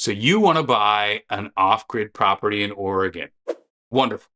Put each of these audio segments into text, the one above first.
So you want to buy an off-grid property in Oregon. Wonderful.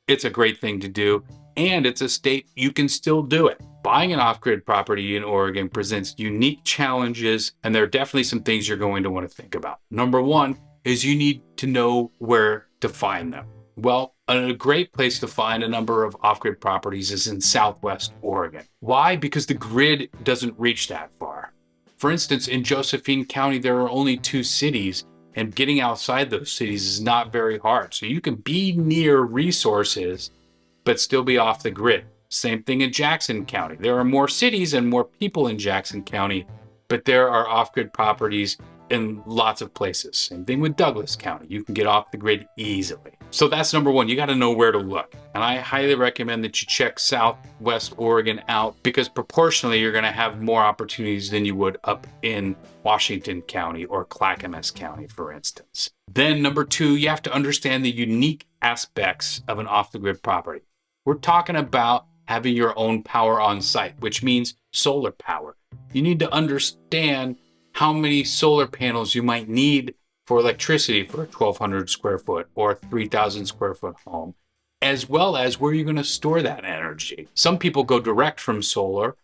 It's a great thing to do, and it's a state you can still do it. Buying an off-grid property in Oregon presents unique challenges, and there are definitely some things you're going to want to think about. Number one is you need to know where to find them. Well, a great place to find a number of off-grid properties is in Southwest Oregon. Why? Because the grid doesn't reach that far. For instance, in Josephine County, there are only 2 cities, and getting outside those cities is not very hard. So you can be near resources, but still be off the grid. Same thing in Jackson County. There are more cities and more people in Jackson County, but there are off-grid properties in lots of places. Same thing with Douglas County. You can get off the grid easily. So that's number one. You got to know where to look. And I highly recommend that you check Southwest Oregon out, because proportionally you're going to have more opportunities than you would up in Washington County or Clackamas County, for instance. Then number two, you have to understand the unique aspects of an off-the-grid property. We're talking about having your own power on site, which means solar power. You need to understand how many solar panels you might need for electricity for a 1,200 square foot or 3,000 square foot home, as well as where you're going to store that energy. Some people go direct from solar,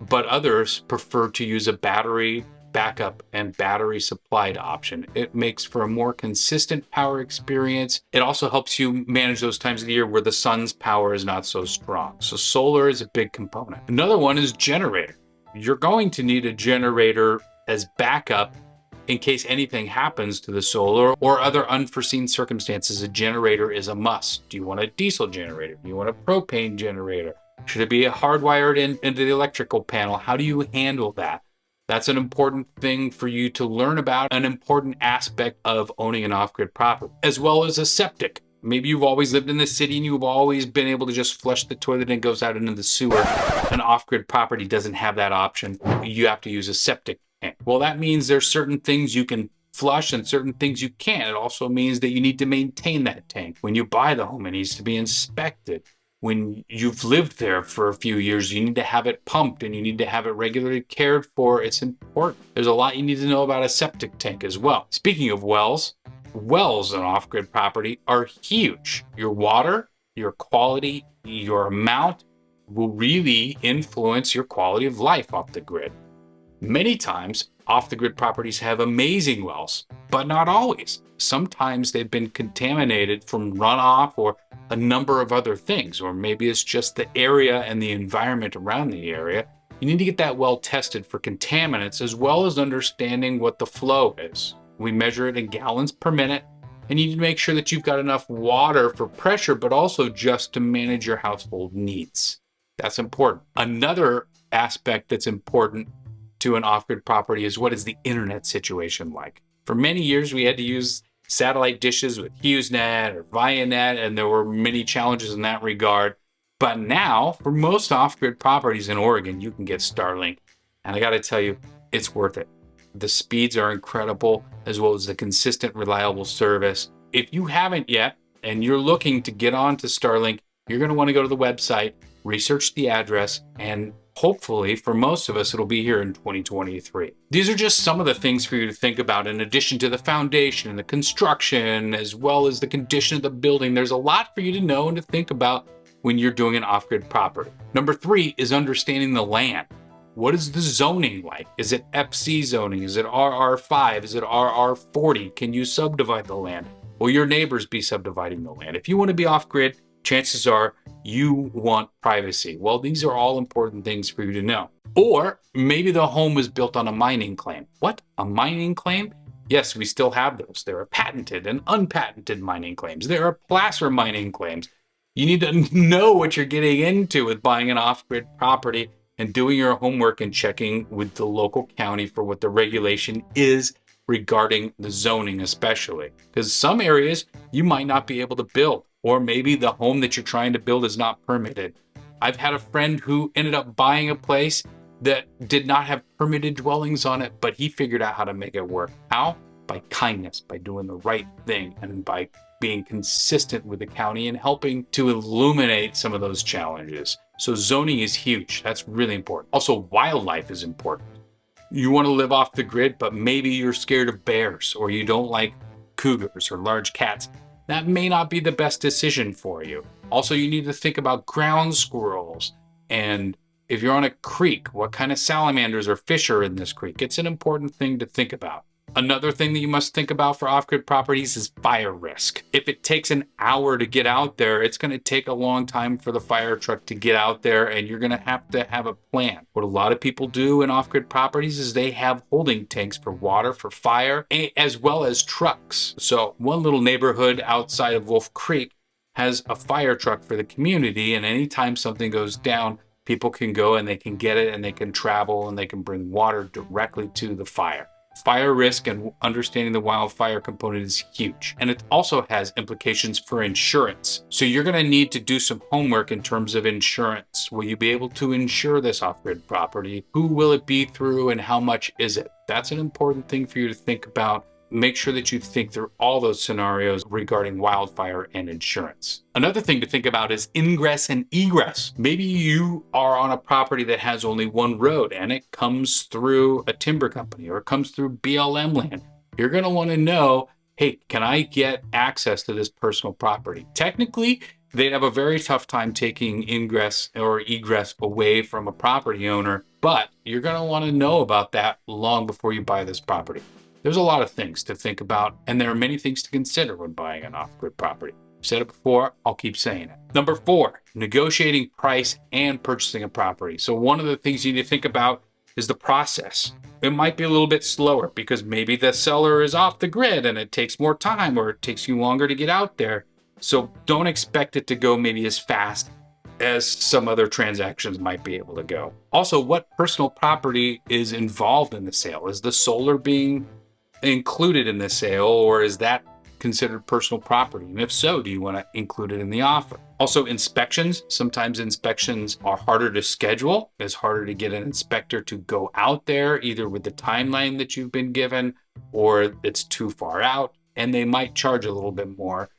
but others prefer to use a battery backup and battery supplied option. It makes for a more consistent power experience. It also helps you manage those times of the year where the sun's power is not so strong. So solar is a big component. Another one is generator. You're going to need a generator as backup in case anything happens to the solar or other unforeseen circumstances. A generator is a must. Do you want a diesel generator? Do you want a propane generator? Should it be hardwired into the electrical panel? How do you handle that? That's an important thing for you to learn about, an important aspect of owning an off-grid property, as well as a septic. Maybe you've always lived in the city and you've always been able to just flush the toilet and it goes out into the sewer. An off-grid property doesn't have that option. You have to use a septic tank. Well, that means there's certain things you can flush and certain things you can't. It also means that you need to maintain that tank. When you buy the home, it needs to be inspected. When you've lived there for a few years, you need to have it pumped and you need to have it regularly cared for. It's important. There's a lot you need to know about a septic tank as well. Speaking of wells on off-grid property are huge. Your water, your quality, your amount will really influence your quality of life off the grid. Many times, off-the-grid properties have amazing wells, but not always. Sometimes they've been contaminated from runoff or a number of other things, or maybe it's just the area and the environment around the area. You need to get that well tested for contaminants, as well as understanding what the flow is. We measure it in gallons per minute, and you need to make sure that you've got enough water for pressure, but also just to manage your household needs. That's important. Another aspect that's important to an off-grid property is, what is the internet situation like? For many years, we had to use satellite dishes with HughesNet or ViaNet, and there were many challenges in that regard. But now, for most off-grid properties in Oregon, you can get Starlink. And I got to tell you, it's worth it. The speeds are incredible, as well as the consistent, reliable service. If you haven't yet, and you're looking to get onto Starlink, you're going to want to go to the website, research the address, and hopefully, for most of us, it'll be here in 2023. These are just some of the things for you to think about, in addition to the foundation and the construction, as well as the condition of the building. There's a lot for you to know and to think about when you're doing an off-grid property. Number 3 is understanding the land. What is the zoning like? Is it FC zoning? Is it RR5? Is it RR40? Can you subdivide the land? Will your neighbors be subdividing the land? If you want to be off-grid, chances are you want privacy. Well, these are all important things for you to know. Or maybe the home was built on a mining claim. What? A mining claim? Yes, we still have those. There are patented and unpatented mining claims. There are placer mining claims. You need to know what you're getting into with buying an off-grid property and doing your homework and checking with the local county for what the regulation is regarding the zoning, especially. Because some areas you might not be able to build, or maybe the home that you're trying to build is not permitted. I've had a friend who ended up buying a place that did not have permitted dwellings on it, but he figured out how to make it work. How? By kindness, by doing the right thing, and by being consistent with the county and helping to illuminate some of those challenges. So zoning is huge. That's really important. Also, wildlife is important. You want to live off the grid, but maybe you're scared of bears or you don't like cougars or large cats. That may not be the best decision for you. Also, you need to think about ground squirrels. And if you're on a creek, what kind of salamanders or fish are in this creek? It's an important thing to think about. Another thing that you must think about for off-grid properties is fire risk. If it takes an hour to get out there, it's going to take a long time for the fire truck to get out there, and you're going to have a plan. What a lot of people do in off-grid properties is they have holding tanks for water, for fire, as well as trucks. So one little neighborhood outside of Wolf Creek has a fire truck for the community, and anytime something goes down, people can go and they can get it and they can travel and they can bring water directly to the fire. Fire risk and understanding the wildfire component is huge. And it also has implications for insurance. So you're going to need to do some homework in terms of insurance. Will you be able to insure this off-grid property? Who will it be through and how much is it? That's an important thing for you to think about. Make sure that you think through all those scenarios regarding wildfire and insurance. Another thing to think about is ingress and egress. Maybe you are on a property that has only one road and it comes through a timber company or it comes through BLM land. You're going to want to know, hey, can I get access to this personal property? Technically, they'd have a very tough time taking ingress or egress away from a property owner, but you're going to want to know about that long before you buy this property. There's a lot of things to think about, and there are many things to consider when buying an off-grid property. I've said it before, I'll keep saying it. Number 4, negotiating price and purchasing a property. So one of the things you need to think about is the process. It might be a little bit slower because maybe the seller is off the grid and it takes more time or it takes you longer to get out there. So don't expect it to go maybe as fast as some other transactions might be able to go. Also, what personal property is involved in the sale? Is the solar being included in the sale, or is that considered personal property? And if so, do you want to include it in the offer? Also, inspections. Sometimes inspections are harder to schedule. It's harder to get an inspector to go out there, either with the timeline that you've been given, or it's too far out, and they might charge a little bit more.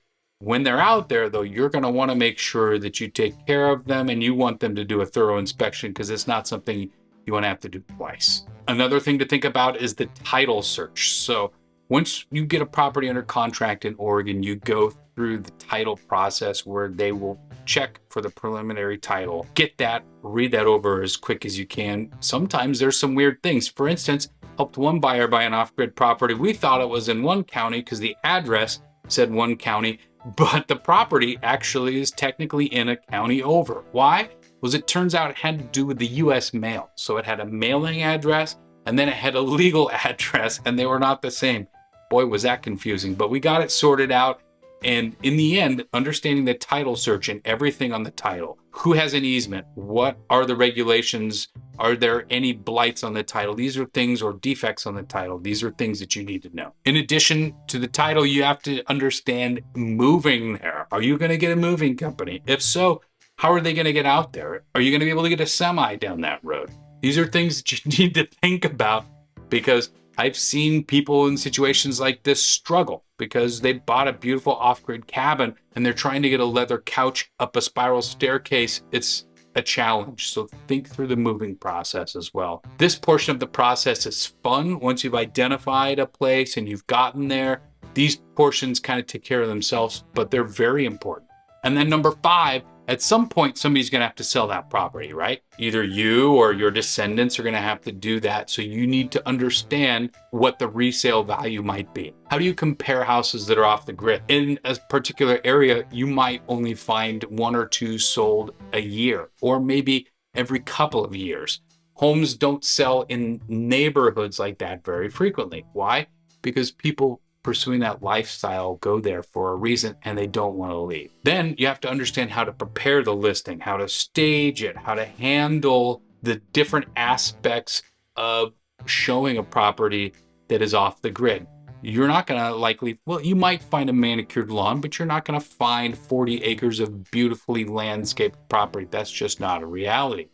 When they're out there, though, you're going to want to make sure that you take care of them and you want them to do a thorough inspection because it's not something you want to have to do twice. Another thing to think about is the title search. So once you get a property under contract in Oregon, you go through the title process where they will check for the preliminary title. Get that, read that over as quick as you can. Sometimes there's some weird things. For instance, helped one buyer buy an off-grid property. We thought it was in one county because the address said one county, but the property actually is technically in a county over. Why? Was it turns out it had to do with the U.S. mail. So it had a mailing address and then it had a legal address and they were not the same. Boy, was that confusing, but we got it sorted out. And in the end, understanding the title search and everything on the title, who has an easement, what are the regulations, are there any blights on the title? These are things, or defects on the title. These are things that you need to know. In addition to the title, you have to understand moving there. Are you going to get a moving company? If so, how are they going to get out there? Are you going to be able to get a semi down that road? These are things that you need to think about, because I've seen people in situations like this struggle because they bought a beautiful off-grid cabin and they're trying to get a leather couch up a spiral staircase. It's a challenge. So think through the moving process as well. This portion of the process is fun. Once you've identified a place and you've gotten there, these portions kind of take care of themselves, but they're very important. And then number 5, at some point, somebody's going to have to sell that property, right? Either you or your descendants are going to have to do that. So you need to understand what the resale value might be. How do you compare houses that are off the grid? In a particular area, you might only find 1 or 2 sold a year, or maybe every couple of years. Homes don't sell in neighborhoods like that very frequently. Why? Because people pursuing that lifestyle go there for a reason and they don't want to leave. Then you have to understand how to prepare the listing, how to stage it, how to handle the different aspects of showing a property that is off the grid. You're not going to you might find a manicured lawn, but you're not going to find 40 acres of beautifully landscaped property. That's just not a reality.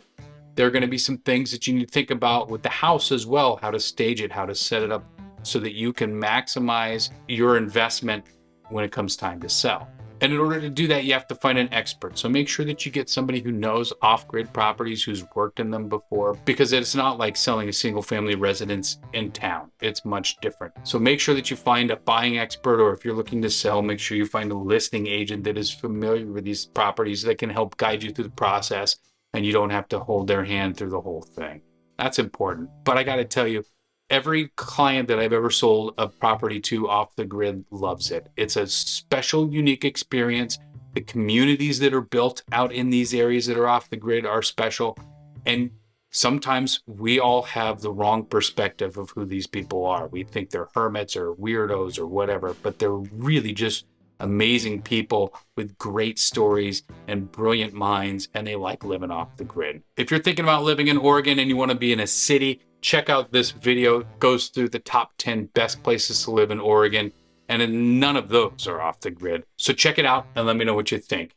There are going to be some things that you need to think about with the house as well, how to stage it, how to set it up so that you can maximize your investment when it comes time to sell. And in order to do that, you have to find an expert. So make sure that you get somebody who knows off-grid properties, who's worked in them before, because it's not like selling a single-family residence in town. It's much different. So make sure that you find a buying expert, or if you're looking to sell, make sure you find a listing agent that is familiar with these properties that can help guide you through the process, and you don't have to hold their hand through the whole thing. That's important. But I got to tell you, every client that I've ever sold a property to off the grid loves it. It's a special, unique experience. The communities that are built out in these areas that are off the grid are special. And sometimes we all have the wrong perspective of who these people are. We think they're hermits or weirdos or whatever, but they're really just amazing people with great stories and brilliant minds, and they like living off the grid. If you're thinking about living in Oregon and you want to be in a city, check out this video. It goes through the top 10 best places to live in Oregon, and none of those are off the grid. So check it out and let me know what you think.